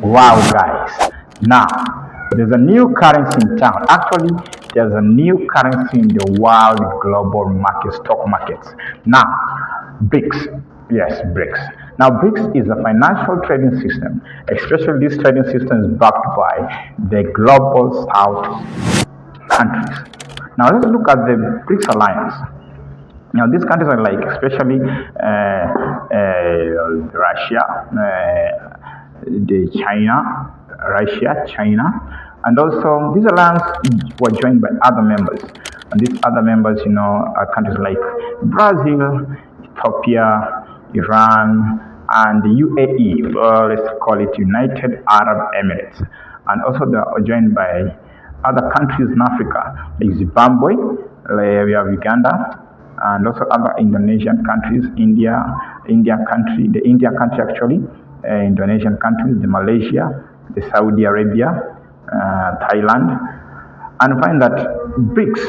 Wow, guys. Now, there's a new currency in town. Actually, there's a new currency in the world global market, stock markets. Now, BRICS. Yes, BRICS. Now, BRICS is a financial trading system. Especially this trading system is backed by the global south countries. Now, let's look at the BRICS alliance. Now, these countries are like, especially Russia, the China, and also these alliance were joined by other members. And these other members, are countries like Brazil, Ethiopia, Iran, and the UAE, or let's call it United Arab Emirates. And also they are joined by other countries in Africa, like Zimbabwe, we have Uganda, and also other Indonesian countries, the India country actually, Indonesian countries, the Malaysia, the Saudi Arabia, Thailand, and find that BRICS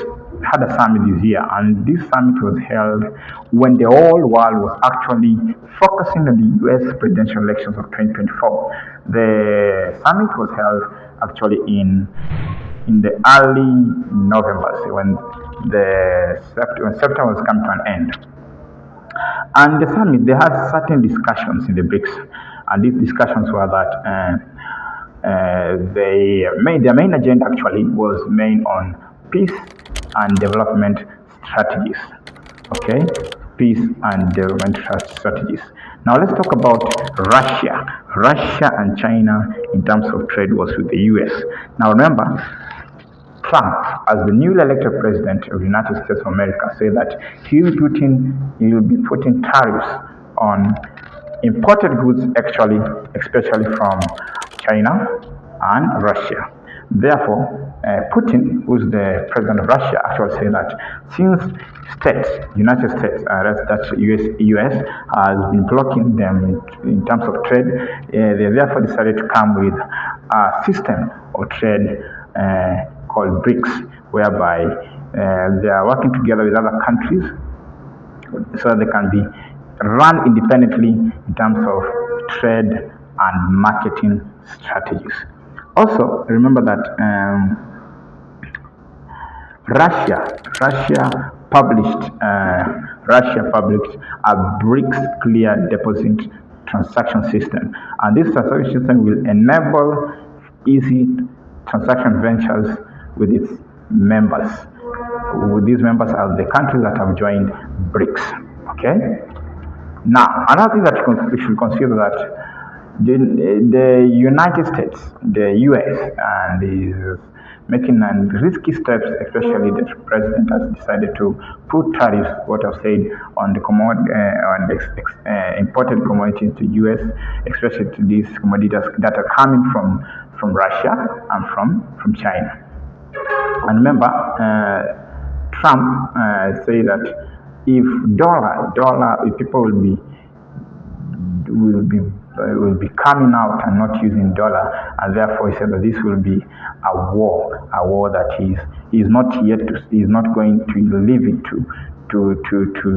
had a summit this year, and this summit was held when the whole world was actually focusing on the US presidential elections of 2024. The summit was held actually in the early November, so when September was coming to an end. And the summit, they had certain discussions in the BRICS, and these discussions were that their main agenda actually was main on peace and development strategies. Okay, peace and development strategies. Now let's talk about Russia. Russia and China in terms of trade was with the US. Now remember, Trump, as the newly elected president of the United States of America, said that he will be putting tariffs on imported goods, actually, especially from China and Russia. Therefore, Putin, who's the president of Russia, actually said that since United States, that's US, has been blocking them in terms of trade, they therefore decided to come with a system of trade called BRICS, whereby they are working together with other countries so that they can be run independently in terms of trade and marketing strategies. Also, remember that Russia published a BRICS clear deposit transaction system, and this transaction system will enable easy transaction ventures with its members. With these members are the countries that have joined BRICS. Okay. Now, another thing that we should consider that the United States, the US, and is making risky steps, especially the president has decided to put tariffs, what I've said, on the imported commodities to US, especially to these commodities that are coming from Russia and from China. And remember, Trump said that if people will be coming out and not using dollar, and therefore he said that this will be a war that he's not going to leave it to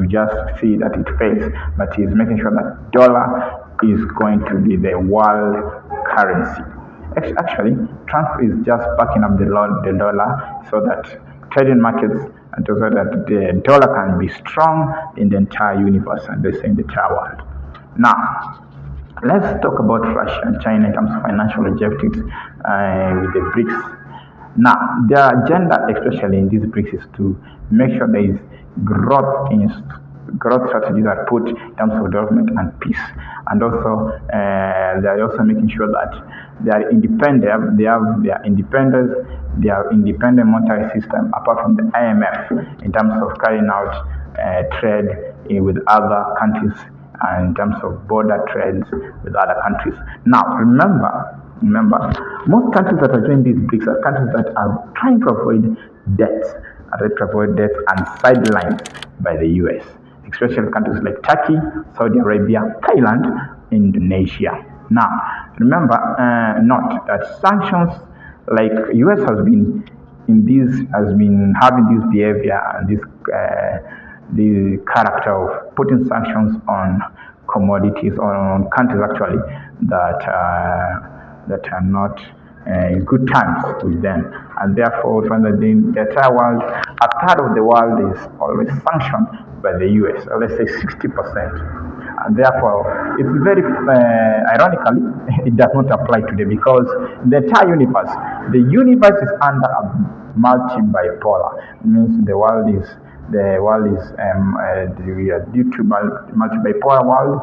just see that it fails, but he's making sure that dollar is going to be the world currency. Actually, Trump is just backing up the dollar so that trading markets, and so that the dollar can be strong in the entire universe and in the entire world. Now, let's talk about Russia and China in terms of financial objectives with the BRICS. Now, their agenda, especially in these BRICS, is to make sure there is growth strategies are put in terms of development and peace, and also they are also making sure that they are independent. They have independent monetary system apart from the IMF in terms of carrying out trade with other countries and in terms of border trades with other countries. Now, remember, most countries that are joining these BRICS are countries that are trying to avoid debts, and sidelined by the US, especially countries like Turkey, Saudi Arabia, Thailand, Indonesia. Now, remember, note that sanctions, like US has been having this behavior and the character of putting sanctions on commodities, or on countries actually that that are not in good times with them. And therefore, we find that the entire world, a third of the world is always sanctioned by the US, or let's say 60%. And therefore, it's very ironically, it does not apply today because the entire universe, is under a multi-bipolar. It means the world is due to multi-bipolar world.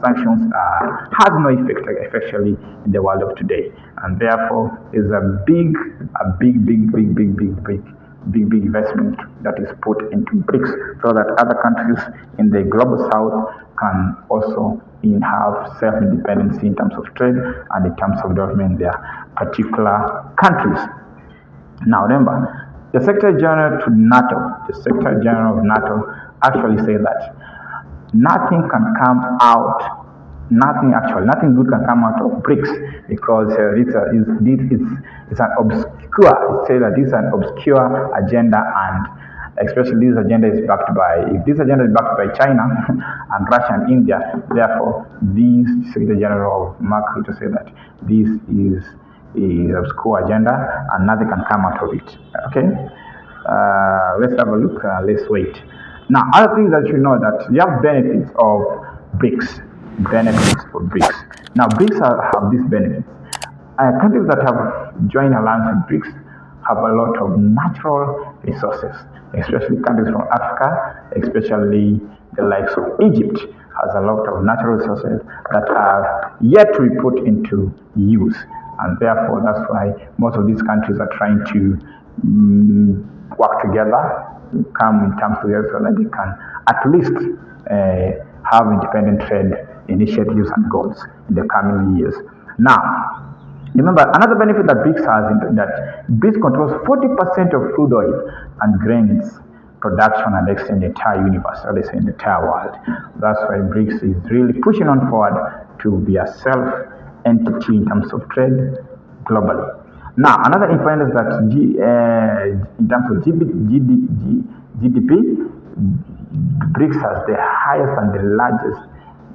Sanctions has no effect, especially in the world of today, and therefore is a big investment that is put into BRICS so that other countries in the global south can also have self-independency in terms of trade and in terms of development in their particular countries. Now remember, the Secretary General of NATO actually said that nothing good can come out of BRICS because it's an obscure. It says that this is an obscure agenda, and especially this agenda is backed by China and Russia and India. Therefore, this Secretary General of Mark Rutte said that this is obscure agenda and nothing can come out of it. Okay, let's have a look. Let's wait. Now, other things that you know that you have benefits of BRICS. Now, BRICS have these benefits. Countries that have joined alliance with BRICS have a lot of natural resources, especially countries from Africa, especially the likes of Egypt, has a lot of natural resources that are yet to be put into use. And therefore, that's why most of these countries are trying to work together, come in terms together so that they can at least have independent trade initiatives and goals in the coming years. Now, remember, another benefit that BRICS has is that BRICS controls 40% of crude oil and grains production and extend the entire universe, or let's say in the entire world. That's why BRICS is really pushing on forward to be a self-entity in terms of trade globally. Now, another important is that in terms of GDP, BRICS has the highest and the largest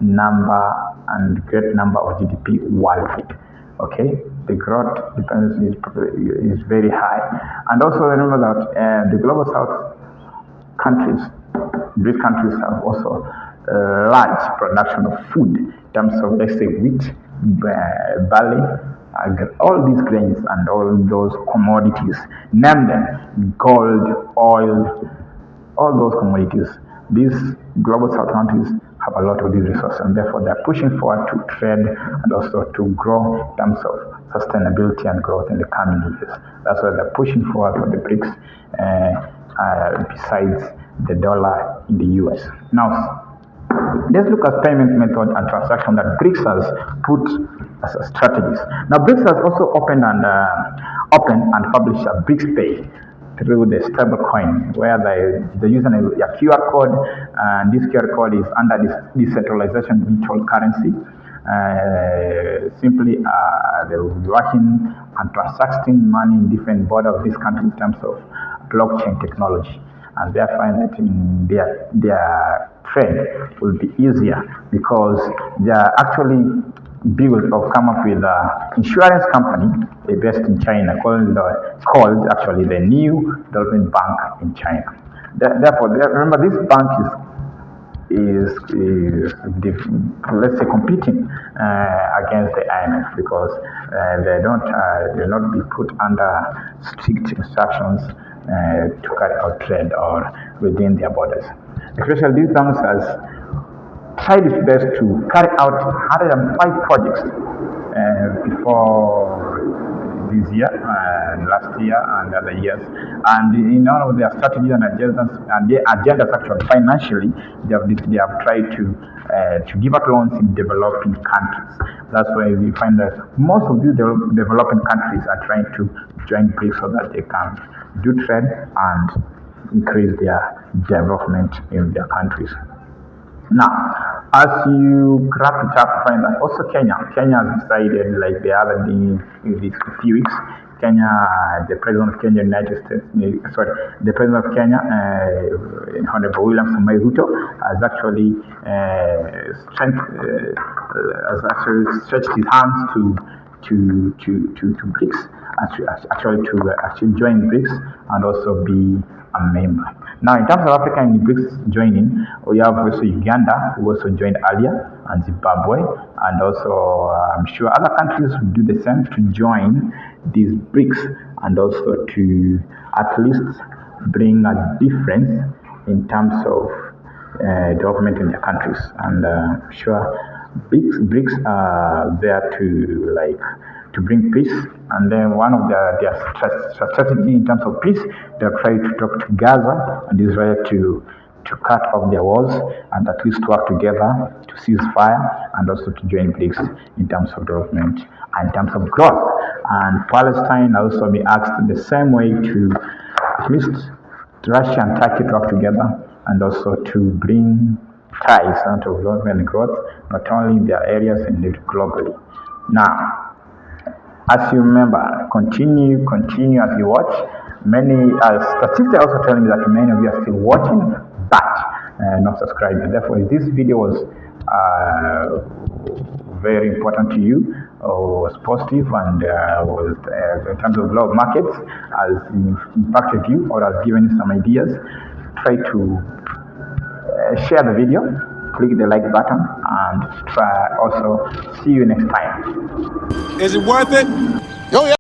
number and great number of GDP worldwide. Okay, the growth dependency is very high. And also remember that the global south countries, these countries have also large production of food in terms of, let's say, wheat, barley, all these grains and all those commodities, name them, gold, oil, all those commodities. These global south countries have a lot of these resources, and therefore they're pushing forward to trade and also to grow in terms of sustainability and growth in the coming years. That's why they're pushing forward for the BRICS besides the dollar in the US. Now, let's look at payment method and transaction that BRICS has put as strategies. Now, BRICS has also opened and published a BRICS Pay through the stablecoin, where the user a QR code, and this QR code is under this decentralization digital currency. Simply, they will be working and transacting money in different borders of this country in terms of blockchain technology, and they find that their trade will be easier because they are actually come up with an insurance company based in China called actually the New Development Bank in China. Therefore, remember, this bank is let's say competing against the IMF because they'll not be put under strict instructions to carry out trade or within their borders. Especially these banks has tried its best to carry out 105 projects before this year, last year, and other years. And in all of their strategies and agendas actually financially, they have tried to give out loans in developing countries. That's why we find that most of these developing countries are trying to join BRICS so that they can do trade and increase their development in their countries. Now, as you wrap it up, find that also Kenya has decided, like the other day, in these few weeks, the president of Kenya, the president of Kenya, Honorable William Samoei Ruto, has actually stretched his hands to BRICS, actually to join BRICS and also be a member. Now, in terms of Africa and BRICS joining, we have also Uganda, who also joined earlier, and Zimbabwe, and also I'm sure other countries will do the same to join these BRICS and also to at least bring a difference in terms of development in their countries. And sure, BRICS are there to bring peace. And then one of their strategy in terms of peace, they're trying to talk to Gaza and Israel to cut off their wars and at least work together to cease fire and also to join BRICS in terms of development and in terms of growth. And Palestine also be asked the same way to at least Russia and Turkey to work together and also to bring ties out of development and growth, not only in their areas and globally. Now, as you remember, continue as you watch. Many statistics are also telling me that many of you are still watching, but not subscribing. Therefore, if this video was very important to you, was positive, and was in terms of global markets, has impacted you or has given you some ideas, try to share the video, click the like button, and try also see you next time. Is it worth it? Oh, yeah.